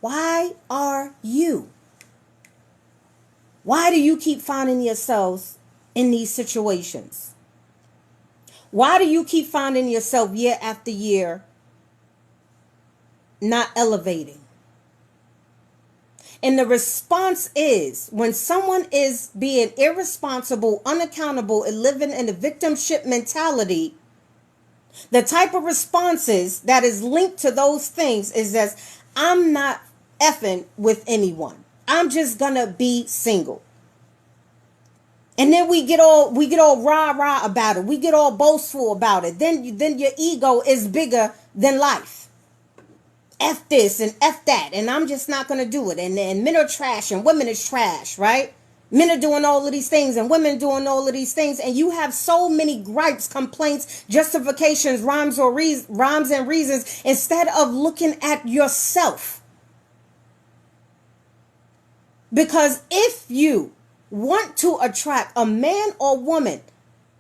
Why are you? Why do you keep finding yourselves in these situations? Why do you keep finding yourself year after year not elevating? And the response is, when someone is being irresponsible, unaccountable, and living in a victimship mentality, the type of responses that is linked to those things is that I'm not effing with anyone. I'm just gonna be single. And then we get all rah about it. We get all boastful about it. Then your ego is bigger than life. F this and F that, and I'm just not gonna do it. And men are trash and women is trash, right? Men are doing all of these things and women doing all of these things, and you have so many gripes, complaints, justifications, rhymes and reasons, instead of looking at yourself. Because if you want to attract a man or woman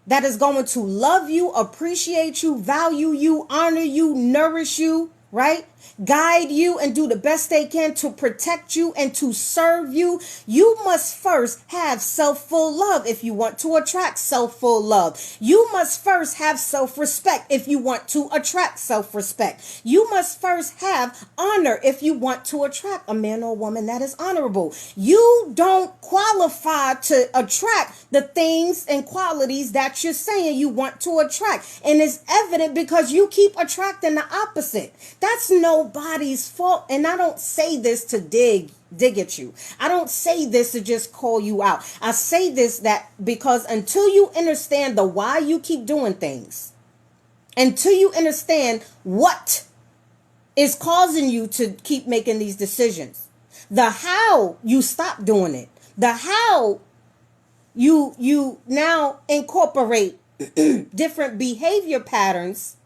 that is going to love you, appreciate you, value you, honor you, nourish you, right? Guide you and do the best they can to protect you and to serve you, you must first have self-full love if you want to attract self-full love. You must first have self-respect if you want to attract self-respect. You must first have honor if you want to attract a man or woman that is honorable. You don't qualify to attract the things and qualities that you're saying you want to attract. And it's evident because you keep attracting the opposite. That's nobody's fault. And I don't say this to dig at you. I don't say this to just call you out. I say this that because until you understand the why you keep doing things, until you understand what is causing you to keep making these decisions, the how you stop doing it, the how you now incorporate different behavior patterns,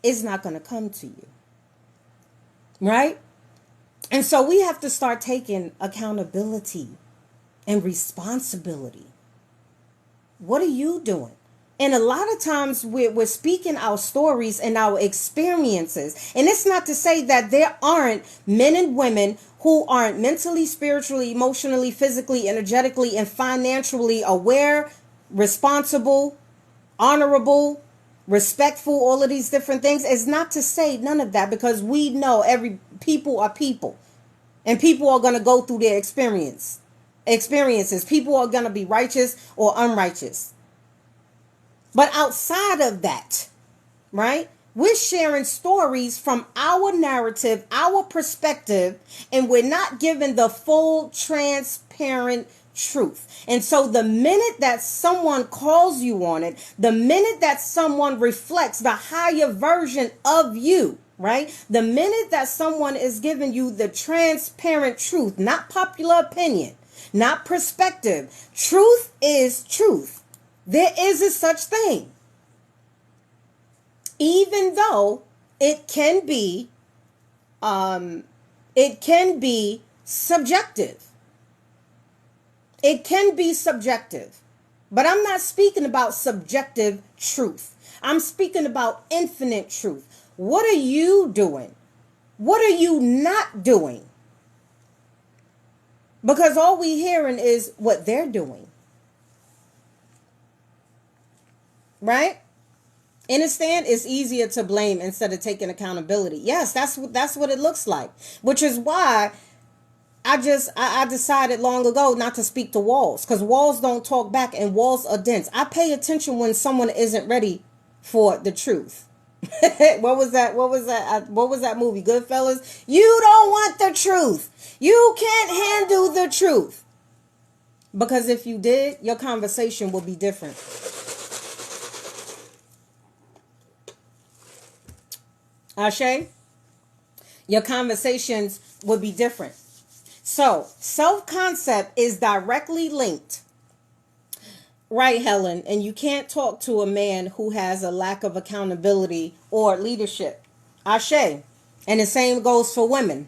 is not going to come to you. Right? And so we have to start taking accountability and responsibility. What are you doing? And a lot of times we're speaking our stories and our experiences. And it's not to say that there aren't men and women who aren't mentally, spiritually, emotionally, physically, energetically, and financially aware, responsible, honorable, respectful, all of these different things. Is not to say none of that, because we know people are people, and people are going to go through their experiences. People are going to be righteous or unrighteous. But outside of that, right, we're sharing stories from our narrative, our perspective, and we're not given the full transparent truth. And so the minute that someone calls you on it, the minute that someone reflects the higher version of you, right? The minute that someone is giving you the transparent truth, not popular opinion, not perspective, truth is truth. There is a such thing. Even though it can be subjective. It can be subjective, but I'm not speaking about subjective truth. I'm speaking about infinite truth. What are you doing? What are you not doing? Because all we hearing is what they're doing. Right? Understand? It's easier to blame instead of taking accountability. Yes, that's what it looks like, which is why I decided long ago not to speak to walls, because walls don't talk back and walls are dense. I pay attention when someone isn't ready for the truth. What was that movie, Goodfellas? You don't want the truth. You can't handle the truth. Because if you did, your conversation will be different. Ashe? Your conversations would be different. So, self-concept is directly linked. Right, Helen? And you can't talk to a man who has a lack of accountability or leadership. Ashe. And the same goes for women.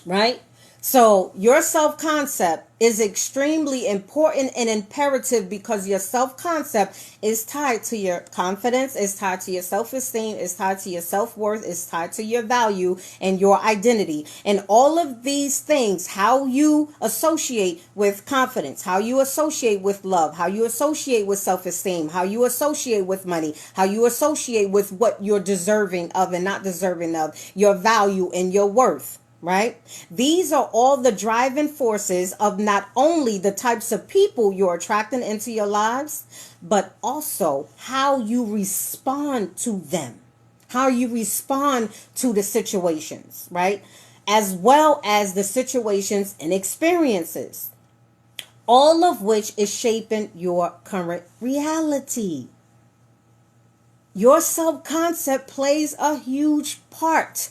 Right? So your self-concept is extremely important and imperative because your self-concept is tied to your confidence, is tied to your self-esteem, is tied to your self-worth, is tied to your value and your identity. And all of these things, how you associate with confidence, how you associate with love, how you associate with self-esteem, how you associate with money, how you associate with what you're deserving of and not deserving of, your value and your worth. Right? These are all the driving forces of not only the types of people you're attracting into your lives, but also how you respond to them, how you respond to the situations, right? As well as the situations and experiences, all of which is shaping your current reality. Your self-concept plays a huge part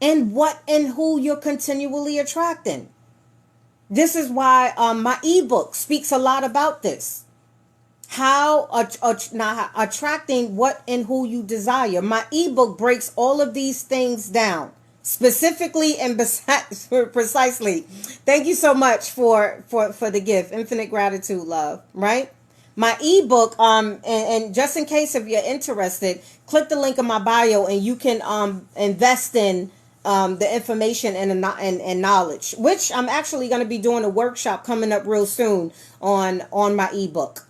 and what and who you're continually attracting. This is why my ebook speaks a lot about this. How attracting what and who you desire. My ebook breaks all of these things down specifically and precisely. Thank you so much for the gift. Infinite gratitude, love. Right? My ebook, and just in case if you're interested, click the link in my bio and you can invest in the information and knowledge, which I'm actually going to be doing a workshop coming up real soon on my ebook.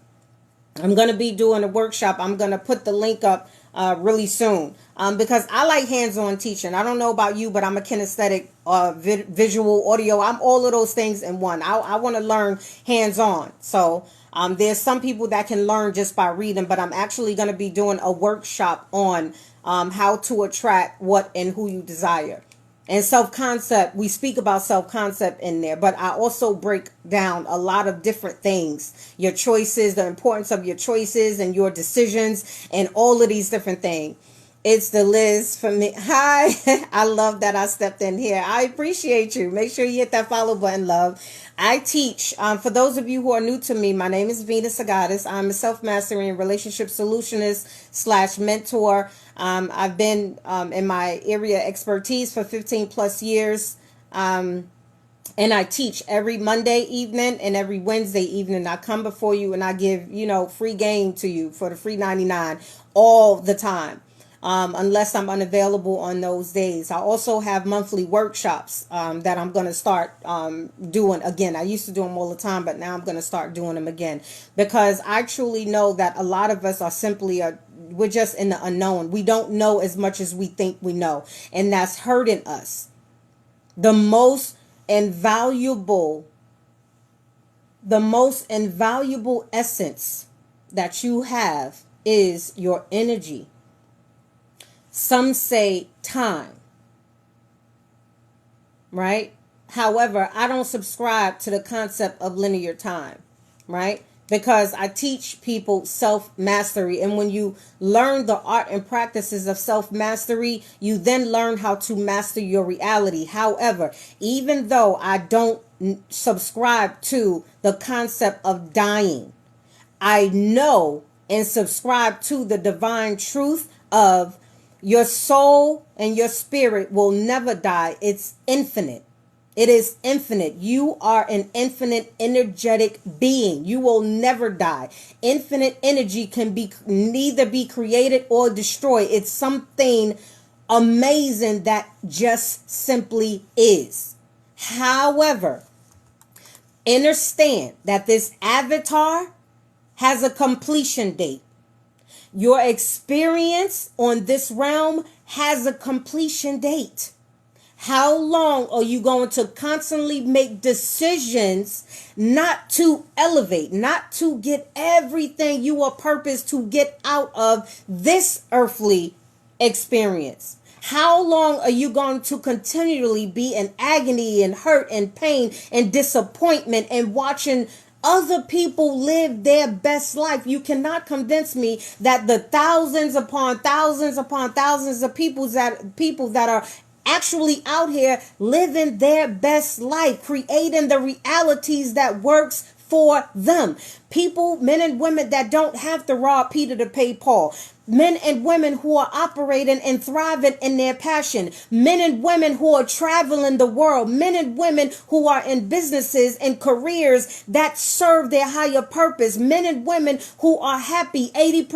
I'm going to be doing a workshop. I'm going to put the link up really soon because I like hands-on teaching. I don't know about you, but I'm a kinesthetic, visual, audio. I'm all of those things in one. I want to learn hands-on. So there's some people that can learn just by reading, but I'm actually going to be doing a workshop on how to attract what and who you desire. And self-concept, we speak about self-concept in there, but I also break down a lot of different things. Your choices, the importance of your choices and your decisions and all of these different things. It's the Liz for me. Hi. I love that I stepped in here. I appreciate you. Make sure you hit that follow button, love. I teach, for those of you who are new to me, my name is Venus Agatis. I'm a self-mastery and relationship solutionist / mentor. I've been in my area expertise for 15 plus years. And I teach every Monday evening and every Wednesday evening. I come before you and I give, free game to you for the free 99 all the time. Unless I'm unavailable on those days. I also have monthly workshops that I'm going to start doing again. I used to do them all the time, but now I'm going to start doing them again because I truly know that a lot of us are simply we're just in the unknown. We don't know as much as we think we know, and that's hurting us. The most invaluable essence that you have is your energy. Some say time, right? However, I don't subscribe to the concept of linear time, right? Because I teach people self-mastery. And when you learn the art and practices of self-mastery, you then learn how to master your reality. However, even though I don't subscribe to the concept of dying, I know and subscribe to the divine truth of your soul and your spirit will never die. It's infinite. It is infinite. You are an infinite energetic being. You will never die. Infinite energy can be neither be created or destroyed. It's something amazing that just simply is. However, understand that this avatar has a completion date. Your experience on this realm has a completion date. How long are you going to constantly make decisions not to elevate, not to get everything you are purposed to get out of this earthly experience? How long are you going to continually be in agony and hurt and pain and disappointment and watching other people live their best life? You cannot convince me that the thousands upon thousands of people that are actually out here living their best life, creating the realities that works for them. People, men and women that don't have to rob Peter to pay Paul. Men and women who are operating and thriving in their passion. Men and women who are traveling the world. Men and women who are in businesses and careers that serve their higher purpose. Men and women who are happy 80%